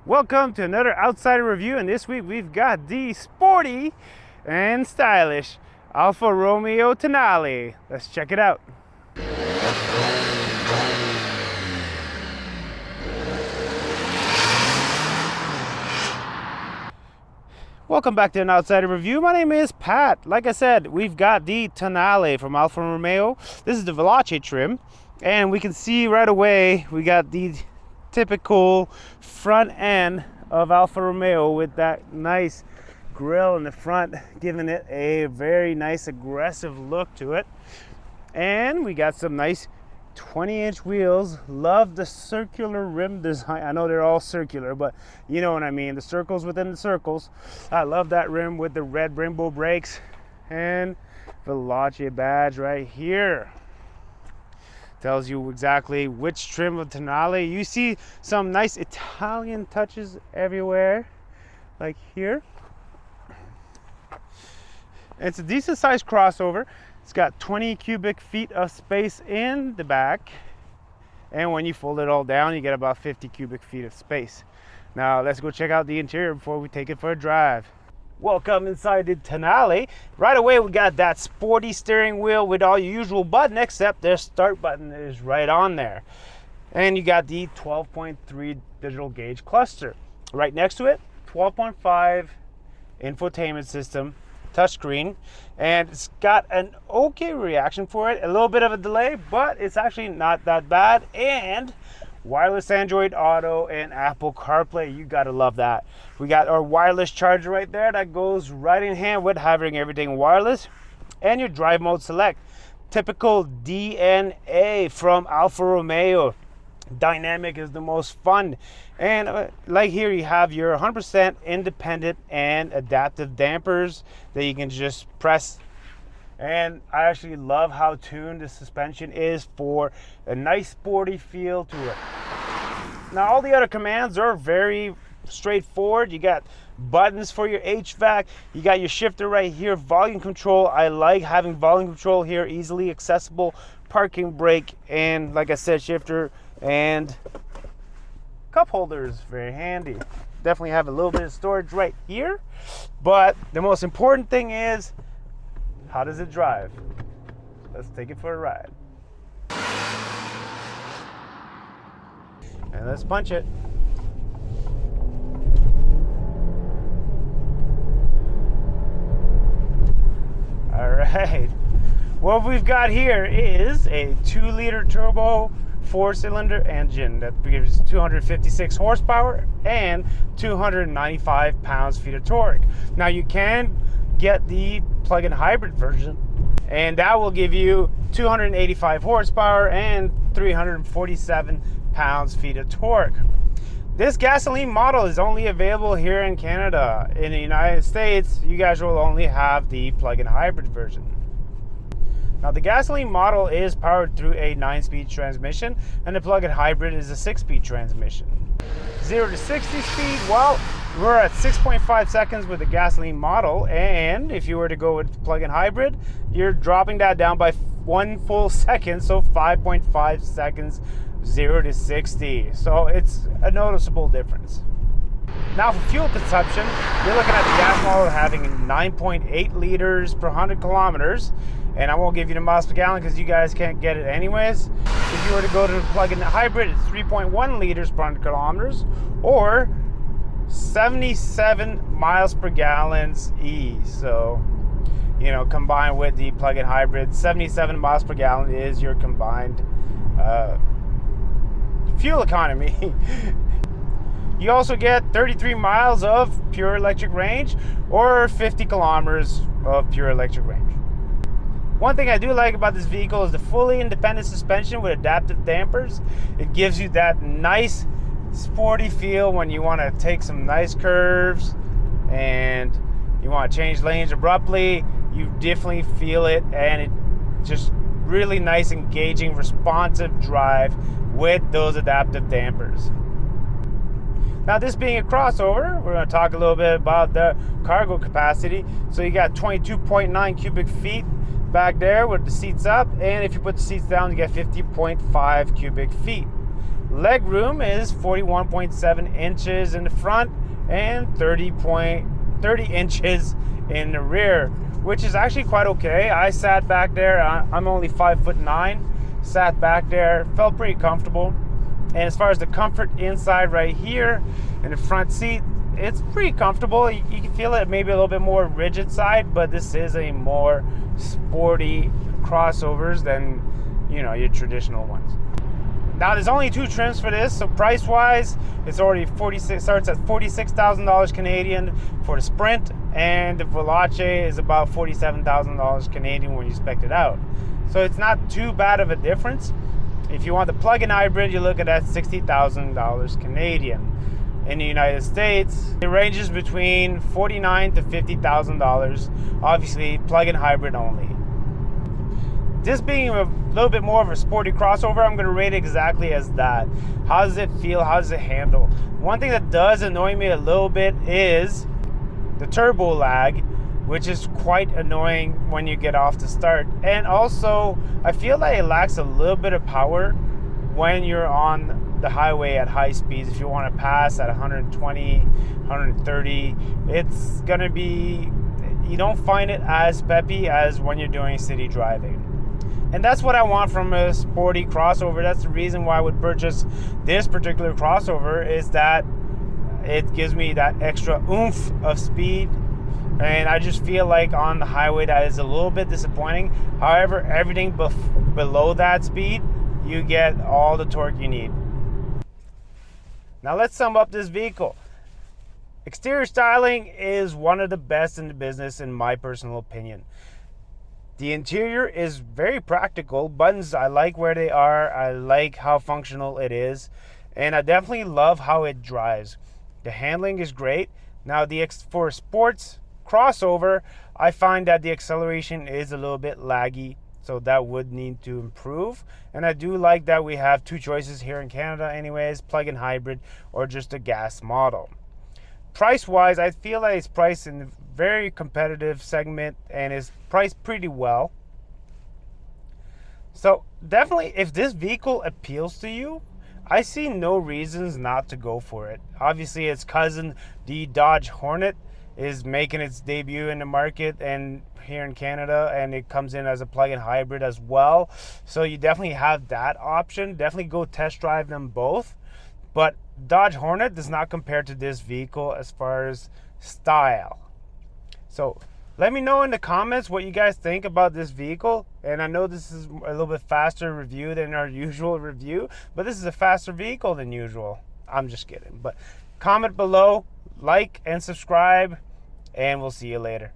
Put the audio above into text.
Welcome to another Outsider review, and this week we've got the sporty and stylish Alfa Romeo Tonale. Let's check it out. Welcome back to an Outsider review. My name is Pat. Like I said, we've got the Tonale from Alfa Romeo. This is the Veloce trim, and we can see right away we got the typical front end of Alfa Romeo with that nice grille in the front, giving it a very nice aggressive look to it. And we got some nice 20-inch wheels. Love the circular rim design. I know they're all circular, but you know what I mean, the circles within the circles. I love that rim with the red rainbow brakes and Veloce badge right here. Tells you exactly which trim of Tonale. You see some nice Italian touches everywhere, like here. It's a decent sized crossover. It's got 20 cubic feet of space in the back, and when you fold it all down, you get about 50 cubic feet of space. Now let's go check out the interior before we take it for a drive. Welcome inside the Tonale. Right away we got that sporty steering wheel with all your usual button, except their start button is right on there. And you got the 12.3 digital gauge cluster. Right next to it, 12.5 infotainment system, touchscreen, and it's got an okay reaction for it. A little bit of a delay, but it's actually not that bad. And wireless Android Auto and Apple CarPlay. You gotta love that. We got our wireless charger right there that goes right in hand with having everything wireless. And your drive mode select. Typical DNA from Alfa Romeo. Dynamic is the most fun. And like here you have your 100% independent and adaptive dampers that you can just press. And I actually love how tuned the suspension is for a nice sporty feel to it. Now all the other commands are very straightforward. You got buttons for your HVAC, you got your shifter right here, volume control. I like having volume control here, easily accessible, parking brake, and like I said, shifter and cup holders, very handy. Definitely have a little bit of storage right here, but the most important thing is, how does it drive? Let's take it for a ride. And let's punch it. All right. What we've got here is a 2-liter turbo 4-cylinder engine that gives 256 horsepower and 295 pounds-feet of torque. Now you can get the plug-in hybrid version, and that will give you 285 horsepower and 347 pounds-feet of torque. This gasoline model is only available here in Canada. In the United States, you guys will only have the plug-in hybrid version. Now the gasoline model is powered through a 9-speed transmission, and the plug-in hybrid is a 6-speed transmission. 0 to 60 speed, well, we're at 6.5 seconds with the gasoline model, and if you were to go with plug-in hybrid, you're dropping that down by 1 full second, so 5.5 seconds 0 to 60. So it's a noticeable difference. Now for fuel consumption, you're looking at the gas model having 9.8 liters per 100 kilometers, and I won't give you the miles per gallon because you guys can't get it anyways. If you were to go to the plug-in hybrid, it's 3.1 liters per 100 kilometers, or 77 miles per gallon E. So, you know, combined with the plug-in hybrid, 77 miles per gallon is your combined fuel economy. You also get 33 miles of pure electric range, or 50 kilometers of pure electric range. One thing I do like about this vehicle is the fully independent suspension with adaptive dampers. It gives you that nice sporty feel when you want to take some nice curves and you want to change lanes abruptly. You definitely feel it, and it just really nice, engaging, responsive drive with those adaptive dampers. Now this being a crossover, we're going to talk a little bit about the cargo capacity. So you got 22.9 cubic feet back there with the seats up, and if you put the seats down, you get 50.5 cubic feet. leg room is 41.7 inches in the front and 30 inches in the rear, which is actually quite okay. I sat back there, I'm only 5'9", sat back there, felt pretty comfortable. And as far as the comfort inside right here in the front seat, it's pretty comfortable. You can feel it maybe a little bit more rigid side, but this is a more sporty crossovers than, you know, your traditional ones. Now there's only 2 trims for this, so price wise it's already starts at $46,000 Canadian for the Sprint, and the Veloce is about $47,000 Canadian when you spec it out. So it's not too bad of a difference. If you want the plug-in hybrid, you look at that $60,000 Canadian. In the United States, it ranges between $49,000 to $50,000, obviously plug-in hybrid only. This being a little bit more of a sporty crossover, I'm going to rate it exactly as that. How does it feel? How does it handle? One thing that does annoy me a little bit is the turbo lag, which is quite annoying when you get off the start. And also, I feel like it lacks a little bit of power when you're on the highway at high speeds. If you want to pass at 120, 130, it's going to be, you don't find it as peppy as when you're doing city driving. And that's what I want from a sporty crossover. That's the reason why I would purchase this particular crossover, is that it gives me that extra oomph of speed. And I just feel like on the highway that is a little bit disappointing. However, everything below that speed, you get all the torque you need. Now let's sum up this vehicle. Exterior styling is one of the best in the business in my personal opinion. The interior is very practical. Buttons, I like where they are. I like how functional it is. And I definitely love how it drives. The handling is great. Now for a sports crossover, I find that the acceleration is a little bit laggy. So that would need to improve. And I do like that we have 2 choices here in Canada anyways, plug-in hybrid or just a gas model. Price-wise, I feel like it's priced in a very competitive segment and is priced pretty well. So definitely, if this vehicle appeals to you, I see no reasons not to go for it. Obviously, its cousin, the Dodge Hornet, is making its debut in the market and here in Canada, and it comes in as a plug-in hybrid as well. So you definitely have that option. Definitely go test drive them both. But Dodge Hornet does not compare to this vehicle as far as style. So let me know in the comments what you guys think about this vehicle. And I know this is a little bit faster review than our usual review, but this is a faster vehicle than usual. I'm just kidding. But comment below, like and subscribe, and we'll see you later.